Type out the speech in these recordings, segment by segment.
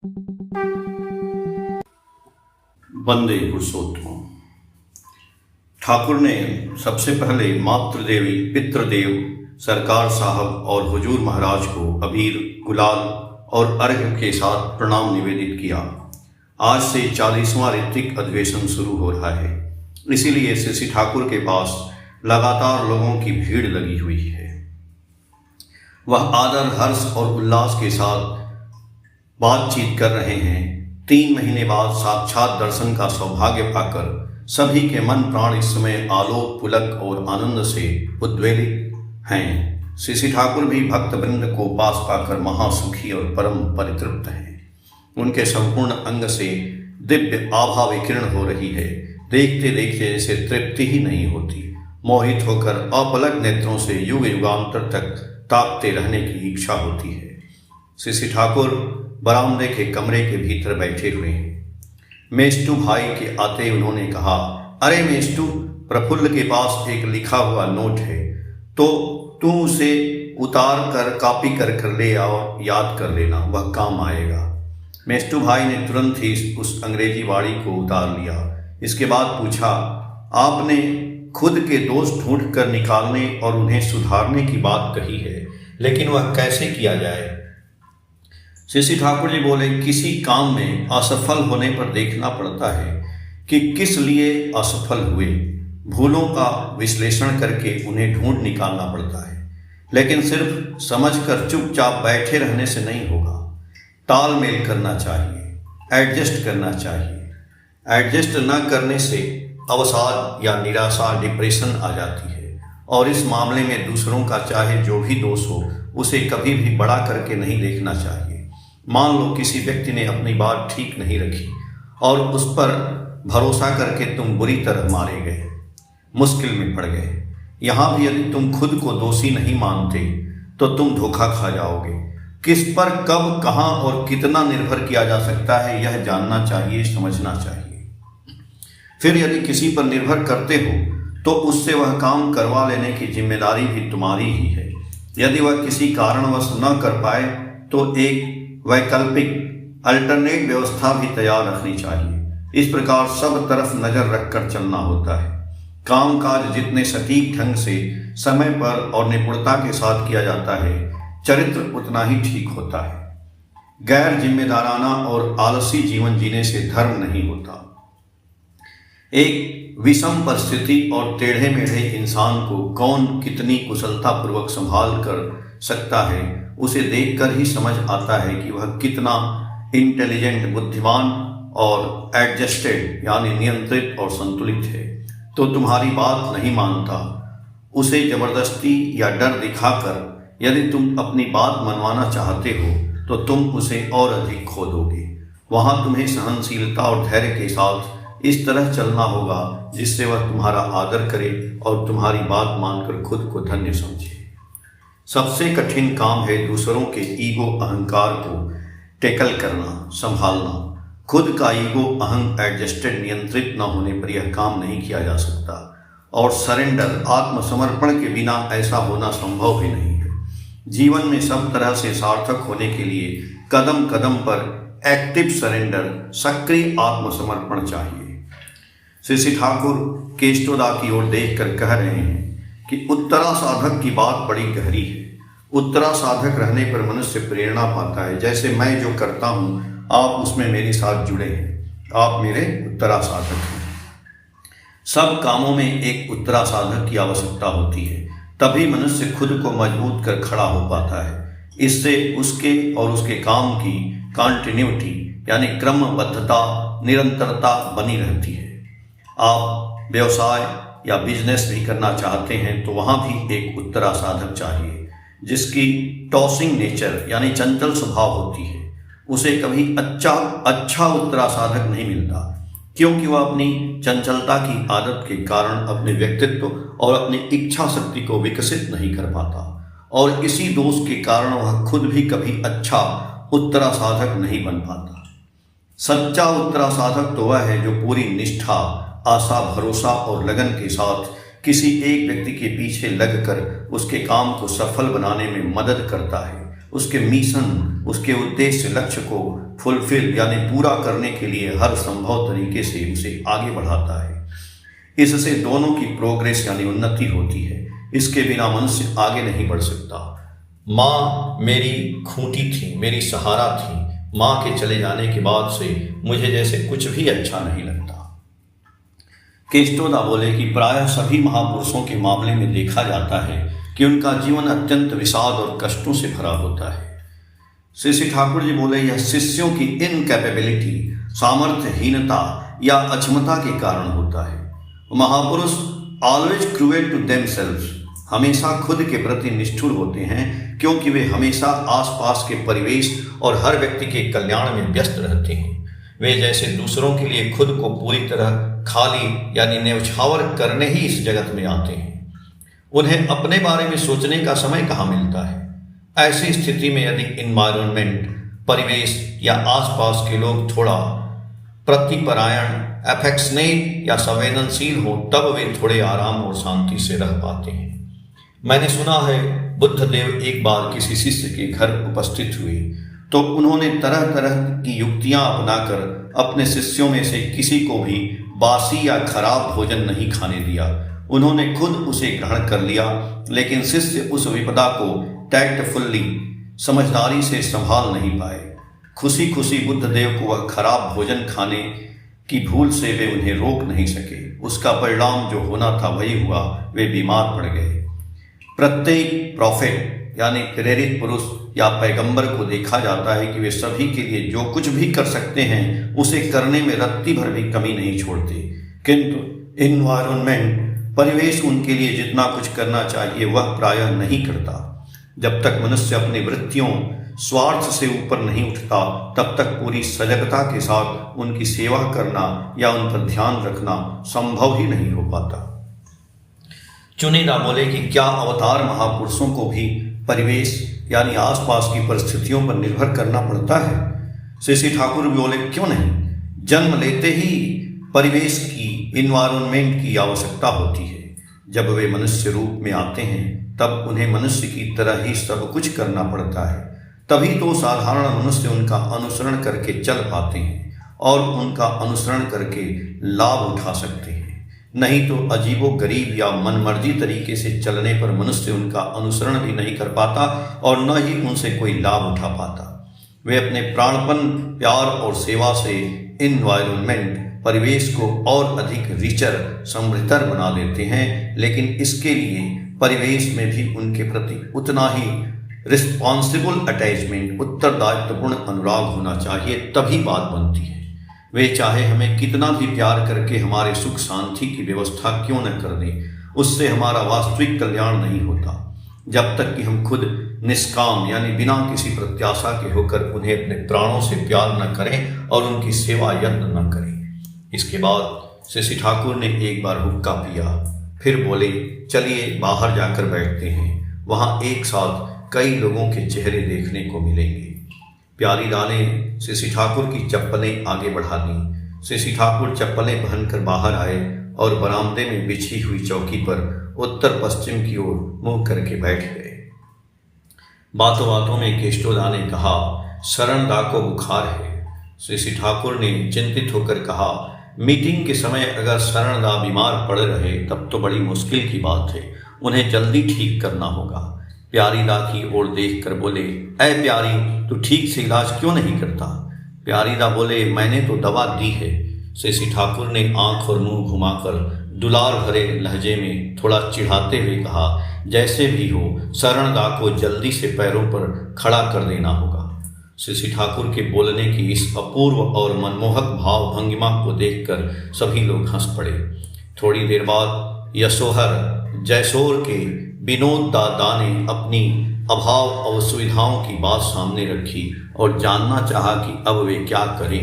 वंदे पुरुषोत्तम। ठाकुर ने सबसे पहले मातृदेवी, पितृदेव, सरकार साहब और हुजूर महाराज को अबीर, गुलाल और अर्घ्य के साथ प्रणाम निवेदित किया। आज से 40वां ऋत्विक अधिवेशन शुरू हो रहा है, इसीलिए श्री ठाकुर के पास लगातार लोगों की भीड़ लगी हुई है। वह आदर, हर्ष और उल्लास के साथ बातचीत कर रहे हैं। 3 महीने बाद साक्षात दर्शन का सौभाग्य पाकर सभी के मन प्राण इस समय आलोक, पुलक और आनंद से उद्वेलित हैं। श्री ठाकुर भी भक्त वृंद को पास पाकर महासुखी और परम परितृप्त हैं। उनके संपूर्ण अंग से दिव्य आभा विकीर्ण हो रही है। देखते देखते जैसे तृप्ति ही नहीं होती। मोहित होकर अपलक नेत्रों से युग युगांतर तक ताकते रहने की इच्छा होती है। श्री ठाकुर बरामदे के कमरे के भीतर बैठे हुए हैं। मेष्टू भाई के आते उन्होंने कहा, अरे मेष्टू, प्रफुल्ल के पास एक लिखा हुआ नोट है, तो तू उसे उतार कर कॉपी कर ले आओ, याद कर लेना, वह काम आएगा। मेष्टू भाई ने तुरंत ही उस अंग्रेजी वाणी को उतार लिया। इसके बाद पूछा, आपने खुद के दोष ढूंढ कर निकालने और उन्हें सुधारने की बात कही है, लेकिन वह कैसे किया जाए? श्री ठाकुर जी बोले, किसी काम में असफल होने पर देखना पड़ता है कि किस लिए असफल हुए। भूलों का विश्लेषण करके उन्हें ढूंढ निकालना पड़ता है, लेकिन सिर्फ समझकर चुपचाप बैठे रहने से नहीं होगा। तालमेल करना चाहिए, एडजस्ट करना चाहिए। एडजस्ट न करने से अवसाद या निराशा, डिप्रेशन आ जाती है। और इस मामले में दूसरों का चाहे जो भी दोष हो, उसे कभी भी बड़ा करके नहीं देखना चाहिए। मान लो किसी व्यक्ति ने अपनी बात ठीक नहीं रखी और उस पर भरोसा करके तुम बुरी तरह मारे गए, मुश्किल में पड़ गए। यहाँ भी यदि तुम खुद को दोषी नहीं मानते तो तुम धोखा खा जाओगे। किस पर कब, कहाँ और कितना निर्भर किया जा सकता है, यह जानना चाहिए, समझना चाहिए। फिर यदि किसी पर निर्भर करते हो तो उससे वह काम करवा लेने की जिम्मेदारी भी तुम्हारी ही है। यदि वह किसी कारणवश न कर पाए तो एक वैकल्पिक अल्टरनेट व्यवस्था भी तैयार रखनी चाहिए। इस प्रकार सब तरफ नजर रखकर चलना होता है। कामकाज जितने सटीक ढंग से, समय पर और निपुणता के साथ किया जाता है, चरित्र उतना ही ठीक होता है। गैर जिम्मेदाराना और आलसी जीवन जीने से धर्म नहीं होता। एक विषम परिस्थिति और टेढ़े मेढ़े इंसान को कौन कितनी कुशलता पूर्वक संभाल कर सकता है, उसे देखकर ही समझ आता है कि वह कितना इंटेलिजेंट, बुद्धिमान और एडजस्टेड यानी नियंत्रित और संतुलित है। तो तुम्हारी बात नहीं मानता, उसे जबरदस्ती या डर दिखाकर यदि तुम अपनी बात मनवाना चाहते हो तो तुम उसे और अधिक खो दोगे। वहाँ तुम्हें सहनशीलता और धैर्य के साथ इस तरह चलना होगा जिससे वह तुम्हारा आदर करे और तुम्हारी बात मानकर खुद को धन्य समझे। सबसे कठिन काम है दूसरों के ईगो, अहंकार को टैकल करना, संभालना। खुद का ईगो, अहंग एडजस्टेड, नियंत्रित न होने पर यह काम नहीं किया जा सकता। और सरेंडर, आत्मसमर्पण के बिना ऐसा होना संभव भी नहीं है। जीवन में सब तरह से सार्थक होने के लिए कदम कदम पर एक्टिव सरेंडर, सक्रिय आत्मसमर्पण चाहिए। श्री ठाकुर केष्टोदा की ओर देखकर कह रहे हैं कि उत्तरा साधक की बात बड़ी गहरी है। उत्तरा साधक रहने पर मनुष्य प्रेरणा पाता है। जैसे मैं जो करता हूँ, आप उसमें मेरे साथ जुड़े हैं, आप मेरे उत्तरा साधक हैं। सब कामों में एक उत्तरा साधक की आवश्यकता होती है, तभी मनुष्य खुद को मजबूत कर खड़ा हो पाता है। इससे उसके और उसके काम की कॉन्टिन्यूटी यानी क्रमबद्धता, निरंतरता बनी रहती है। आप व्यवसाय या बिजनेस भी करना चाहते हैं तो वहाँ भी एक उत्तरा साधक चाहिए, जिसकी टॉसिंग नेचर यानी चंचल स्वभाव होती है। उसे कभी अच्छा उत्तरा साधक नहीं मिलता, क्योंकि वह अपनी चंचलता की आदत के कारण अपने व्यक्तित्व और अपनी इच्छा शक्ति को विकसित नहीं कर पाता, और इसी दोष के कारण वह खुद भी कभी अच्छा उत्तरा साधक नहीं बन पाता। सच्चा उत्तरा साधक तो वह है जो पूरी निष्ठा, आशा, भरोसा और लगन के साथ किसी एक व्यक्ति के पीछे लगकर उसके काम को सफल बनाने में मदद करता है, उसके मिशन, उसके उद्देश्य, लक्ष्य को फुलफिल यानी पूरा करने के लिए हर संभव तरीके से उसे आगे बढ़ाता है। इससे दोनों की प्रोग्रेस यानी उन्नति होती है। इसके बिना मनुष्य आगे नहीं बढ़ सकता। माँ मेरी खूंटी थी, मेरी सहारा थी। माँ के चले जाने के बाद से मुझे जैसे कुछ भी अच्छा नहीं लगता। केस्टोदा बोले कि प्रायः सभी महापुरुषों के मामले में देखा जाता है कि उनका जीवन अत्यंत विषाद और कष्टों से भरा होता है। श्री ठाकुर जी बोले यह शिष्यों की इनकैपेबिलिटी, सामर्थ्यहीनता या अक्षमता के कारण होता है। महापुरुष ऑलवेज क्रूएल टू देमसेल्व्स, हमेशा खुद के प्रति निष्ठुर होते हैं, क्योंकि वे हमेशा आसपास के परिवेश और हर व्यक्ति के कल्याण में व्यस्त रहते हैं। वे जैसे दूसरों के लिए खुद को पूरी तरह खाली यानी न्यौछावर करने ही इस जगत में आते हैं। उन्हें अपने बारे में सोचने का समय कहाँ मिलता है। ऐसी स्थिति में यदि इन्वायरमेंट, परिवेश या आसपास के लोग थोड़ा प्रतिपरायण, अफेक्शनेट या संवेदनशील हो, तब वे थोड़े आराम और शांति से रह पाते हैं। मैंने सुना है बुद्ध देव एक बार किसी शिष्य के घर उपस्थित हुए तो उन्होंने तरह तरह की युक्तियां अपनाकर अपने शिष्यों में से किसी को भी बासी या खराब भोजन नहीं खाने दिया। उन्होंने खुद उसे ग्रहण कर लिया, लेकिन शिष्य उस विपदा को टैक्टफुल्ली, समझदारी से संभाल नहीं पाए। खुशी खुशी बुद्ध देव को वह खराब भोजन खाने की भूल से वे उन्हें रोक नहीं सके। उसका परिणाम जो होना था वही हुआ, वे बीमार पड़ गए। प्रत्येक प्रॉफिट यानी प्रेरित पुरुष या पैगंबर को देखा जाता है कि वे सभी के लिए जो कुछ भी कर सकते हैं उसे करने में रत्ती भर भी कमी नहीं छोड़ते, किंतु इन्वायरमेंट, परिवेश उनके लिए जितना कुछ करना चाहिए वह प्रायः नहीं करता। जब तक मनुष्य अपनी वृत्तियों, स्वार्थ से ऊपर नहीं उठता, तब तक पूरी सजगता के साथ उनकी सेवा करना या उन पर ध्यान रखना संभव ही नहीं हो पाता। चुनिंदा बोले कि क्या अवतार महापुरुषों को भी परिवेश यानी आसपास की परिस्थितियों पर निर्भर करना पड़ता है? श्री ठाकुर बोले क्यों नहीं, जन्म लेते ही परिवेश की, इन्वायरमेंट की आवश्यकता होती है। जब वे मनुष्य रूप में आते हैं तब उन्हें मनुष्य की तरह ही सब कुछ करना पड़ता है। तभी तो साधारण मनुष्य उनका अनुसरण करके चल पाते हैं और उनका अनुसरण करके लाभ उठा सकते हैं। नहीं तो अजीबो गरीब या मनमर्जी तरीके से चलने पर मनुष्य उनका अनुसरण भी नहीं कर पाता और न ही उनसे कोई लाभ उठा पाता। वे अपने प्राणपन, प्यार और सेवा से इन्वायरमेंट, परिवेश को और अधिक रिचर, समृद्धर बना देते हैं, लेकिन इसके लिए परिवेश में भी उनके प्रति उतना ही रिस्पॉन्सिबल अटैचमेंट, उत्तरदायित्वपूर्ण अनुराग होना चाहिए, तभी बात बनती है। वे चाहे हमें कितना भी प्यार करके हमारे सुख शांति की व्यवस्था क्यों न कर दें, उससे हमारा वास्तविक कल्याण नहीं होता। जब तक कि हम खुद निष्काम यानी बिना किसी प्रत्याशा के होकर उन्हें अपने प्राणों से प्यार न करें और उनकी सेवा यत्न न करें। इसके बाद श्री ठाकुर ने एक बार हुक्का पिया, फिर बोले चलिए बाहर जाकर बैठते हैं, वहाँ एक साथ कई लोगों के चेहरे देखने को मिलेंगे। प्यारी लाल ने श्री ठाकुर की चप्पलें आगे बढ़ा दी। श्री ठाकुर चप्पलें पहनकर बाहर आए और बरामदे में बिछी हुई चौकी पर उत्तर पश्चिम की ओर मुंह करके बैठ गए। बातों बातों में केस्टोदा ने कहा, शरणदा को बुखार है। श्री ठाकुर ने चिंतित होकर कहा, मीटिंग के समय अगर शरणदा बीमार पड़ रहे तब तो बड़ी मुश्किल की बात है, उन्हें जल्दी ठीक करना होगा। प्यारी दा की ओर देखकर बोले, ऐ प्यारी, तू ठीक से इलाज क्यों नहीं करता? प्यारी दा बोले, मैंने तो दवा दी है। श्री ठाकुर ने आंख और मुंह घुमाकर दुलार भरे लहजे में थोड़ा चिढ़ाते हुए कहा, जैसे भी हो शरणदा को जल्दी से पैरों पर खड़ा कर देना होगा। श्री ठाकुर के बोलने की इस अपूर्व और मनमोहक भाव भंगिमा को देखकर सभी लोग हंस पड़े। थोड़ी देर बाद यशोहर जयसोर के विनोद दादा ने अपनी अभाव और सुविधाओं की बात सामने रखी और जानना चाहा कि अब वे क्या करें।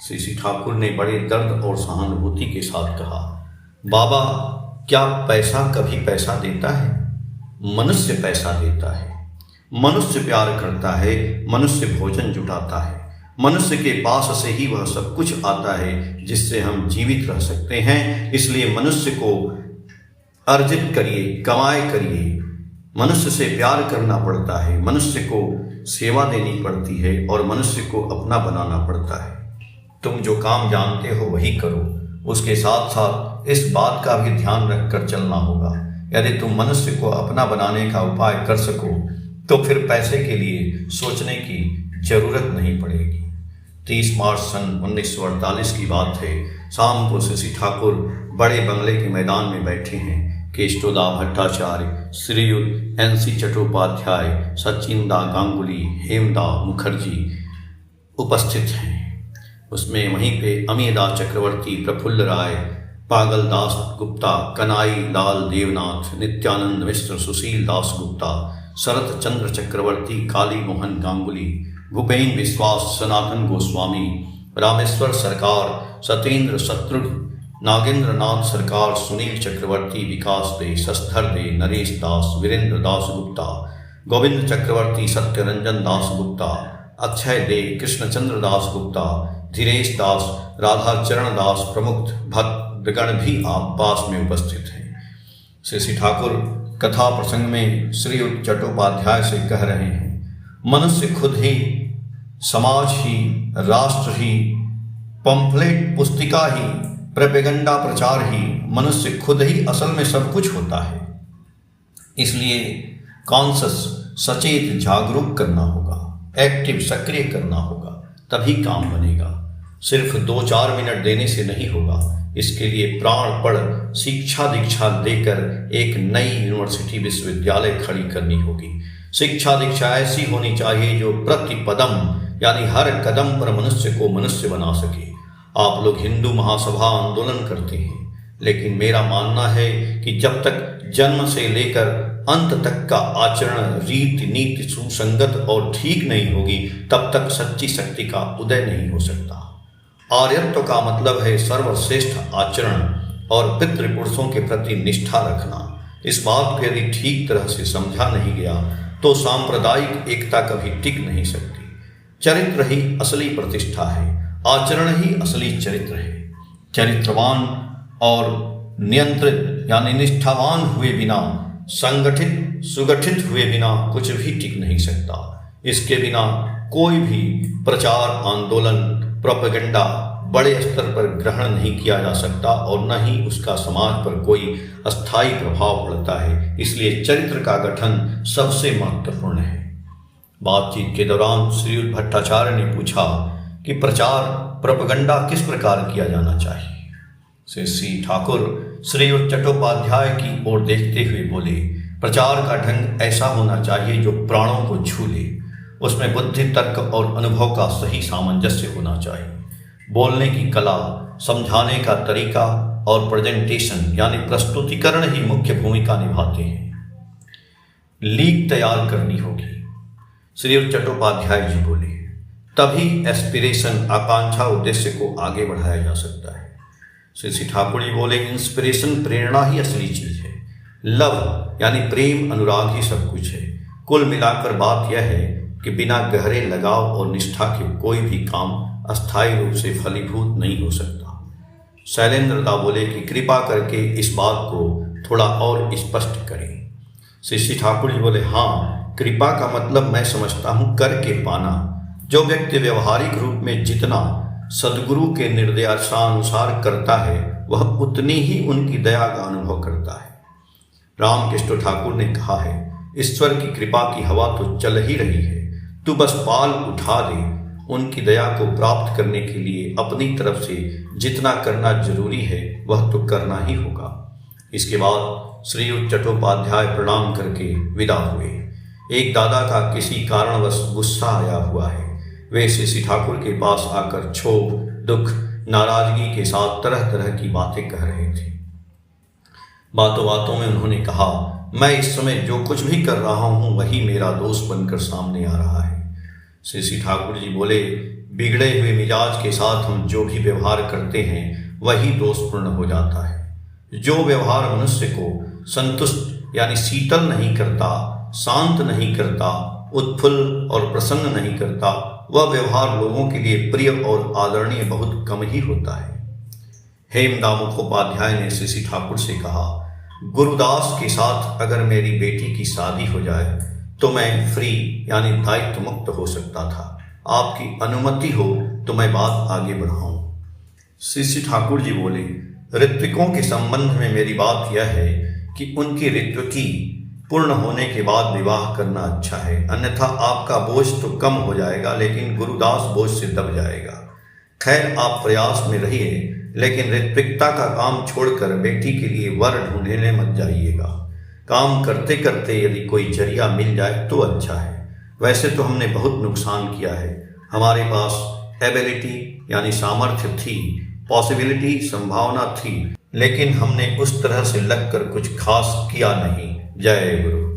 श्री ठाकुर ने बड़े दर्द और सहानुभूति के साथ कहा, बाबा, क्या पैसा कभी पैसा देता है? मनुष्य पैसा देता है, मनुष्य प्यार करता है, मनुष्य भोजन जुटाता है, मनुष्य के पास से ही वह सब कुछ आता है जिससे हम जीवित रह सकते हैं। इसलिए मनुष्य को अर्जित करिए, कमाए करिए, मनुष्य से प्यार करना पड़ता है, मनुष्य को सेवा देनी पड़ती है और मनुष्य को अपना बनाना पड़ता है। तुम जो काम जानते हो वही करो, उसके साथ साथ इस बात का भी ध्यान रखकर चलना होगा। यदि तुम मनुष्य को अपना बनाने का उपाय कर सको तो फिर पैसे के लिए सोचने की जरूरत नहीं पड़ेगी। 30 मार्च सन 1948 की बात है। शाम को शशि ठाकुर बड़े बंगले के मैदान में बैठे हैं। केष्टोदा भट्टाचार्य, श्रीयुत NC चट्टोपाध्याय, सचिनदा गांगुली, हेमदा मुखर्जी उपस्थित हैं। उसमें वहीं पे अमीयदा चक्रवर्ती, प्रफुल्ल राय, पागल दास गुप्ता, कनाई लाल देवनाथ, नित्यानंद मिश्र, सुशील दास गुप्ता, शरत चंद्र चक्रवर्ती, काली मोहन गांगुली, भूपेन विश्वास, सनातन गोस्वामी, रामेश्वर सरकार, सत्येंद्र शत्रुघ्न, नागेंद्र नाथ सरकार, सुनील चक्रवर्ती, विकास दे, शशधर दे, नरेश दास, वीरेंद्र दास गुप्ता, गोविंद चक्रवर्ती, सत्यरंजन दास गुप्ता, अक्षय दे, कृष्णचंद्र दास गुप्ता, धीरेश दास, राधा चरण दास प्रमुख भक्तगण भी आप पास में उपस्थित हैं। शशि ठाकुर कथा प्रसंग में श्रीयुत चट्टोपाध्याय से कह रहे हैं, मनुष्य खुद ही, समाज ही, राष्ट्र ही, पंफलेट पुस्तिका ही, प्रोपेगेंडा प्रचार ही, मनुष्य खुद ही असल में सब कुछ होता है। इसलिए कॉन्शस, सचेत, जागरूक करना होगा, एक्टिव, सक्रिय करना होगा, तभी काम बनेगा। सिर्फ 2-4 मिनट देने से नहीं होगा। इसके लिए प्राणपण शिक्षा दीक्षा देकर एक नई यूनिवर्सिटी विश्वविद्यालय खड़ी करनी होगी। शिक्षा दीक्षा ऐसी होनी चाहिए जो प्रतिपदम यानी हर कदम पर मनुष्य को मनुष्य बना सके। आप लोग हिंदू महासभा आंदोलन करते हैं, लेकिन मेरा मानना है कि जब तक जन्म से लेकर अंत तक का आचरण, रीति नीति सुसंगत और ठीक नहीं होगी, तब तक सच्ची शक्ति का उदय नहीं हो सकता। आर्यत्व का मतलब है सर्वश्रेष्ठ आचरण और पितृपुरुषों के प्रति निष्ठा रखना। इस बात को यदि ठीक तरह से समझा नहीं गया तो सांप्रदायिक एकता कभी टिक नहीं सकती। चरित्र ही असली प्रतिष्ठा है, आचरण ही असली चरित्र है। चरित्रवान और नियंत्रित यानी निष्ठावान हुए बिना, संगठित सुगठित हुए बिना कुछ भी टिक नहीं सकता। इसके बिना कोई भी प्रचार, आंदोलन, प्रोपेगेंडा बड़े स्तर पर ग्रहण नहीं किया जा सकता और न ही उसका समाज पर कोई अस्थायी प्रभाव पड़ता है। इसलिए चरित्र का गठन सबसे महत्वपूर्ण है। बातचीत के दौरान श्रीयुत भट्टाचार्य ने पूछा कि प्रचार, प्रोपेगेंडा किस प्रकार किया जाना चाहिए। शशि ठाकुर श्रीयुत चट्टोपाध्याय की ओर देखते हुए बोले, प्रचार का ढंग ऐसा होना चाहिए जो प्राणों को छू ले। उसमें बुद्धि, तर्क और अनुभव का सही सामंजस्य होना चाहिए। बोलने की कला, समझाने का तरीका और प्रेजेंटेशन यानी प्रस्तुतिकरण ही मुख्य भूमिका निभाते हैं। लीक तैयार करनी होगी, श्रीयुत चट्टोपाध्याय जी बोले, तभी एस्पिरेशन, आकांक्षा, उद्देश्य को आगे बढ़ाया जा सकता है। शशि ठाकुर जी बोले, इंस्पिरेशन, प्रेरणा ही असली चीज है। लव यानी प्रेम, अनुराग ही सब कुछ है। कुल मिलाकर बात यह है कि बिना गहरे लगाव और निष्ठा के कोई भी काम अस्थायी रूप से फलीभूत नहीं हो सकता। शैलेंद्र दा बोले कि कृपा करके इस बात को थोड़ा और स्पष्ट करें। शशि ठाकुर जी बोले, हाँ, कृपा का मतलब मैं समझता हूँ करके पाना। जो व्यक्ति व्यवहारिक रूप में जितना सदगुरु के निर्देशानुसार करता है वह उतनी ही उनकी दया का अनुभव करता है। रामकृष्ण ठाकुर ने कहा है, ईश्वर की कृपा की हवा तो चल ही रही है, तू बस पाल उठा दे। उनकी दया को प्राप्त करने के लिए अपनी तरफ से जितना करना जरूरी है वह तो करना ही होगा। इसके बाद श्रीयुत चट्टोपाध्याय प्रणाम करके विदा हुए। एक दादा का किसी कारणवश गुस्सा आया हुआ है। वे शशि ठाकुर के पास आकर क्षोभ, दुख, नाराजगी के साथ तरह तरह की बातें कह रहे थे। बातों बातों में उन्होंने कहा, मैं इस समय जो कुछ भी कर रहा हूं वही मेरा दोष बनकर सामने आ रहा है। शशि ठाकुर जी बोले, बिगड़े हुए मिजाज के साथ हम जो भी व्यवहार करते हैं वही दोषपूर्ण हो जाता है। जो व्यवहार मनुष्य को संतुष्ट यानी शीतल नहीं करता, शांत नहीं करता, उत्फुल्ल और प्रसन्न नहीं करता, वह व्यवहार लोगों के लिए प्रिय और आदरणीय बहुत कम ही होता है। हेमदा मुखोपाध्याय ने शशि ठाकुर से कहा, गुरुदास के साथ अगर मेरी बेटी की शादी हो जाए तो मैं फ्री यानी दायित्व मुक्त हो सकता था। आपकी अनुमति हो तो मैं बात आगे बढ़ाऊं। श्री ठाकुर जी बोले, ऋत्विकों के संबंध में मेरी बात यह है कि उनकी ऋत्विकी पूर्ण होने के बाद विवाह करना अच्छा है, अन्यथा आपका बोझ तो कम हो जाएगा लेकिन गुरुदास बोझ से दब जाएगा। खैर, आप प्रयास में रहिए, लेकिन ऋत्विकता का काम छोड़कर बेटी के लिए वर ढूंढने मत जाइएगा। काम करते करते यदि कोई जरिया मिल जाए तो अच्छा है। वैसे तो हमने बहुत नुकसान किया है। हमारे पास एबिलिटी यानी सामर्थ्य थी, पॉसिबिलिटी संभावना थी, लेकिन हमने उस तरह से लगकर कुछ खास किया नहीं। जय गुरु।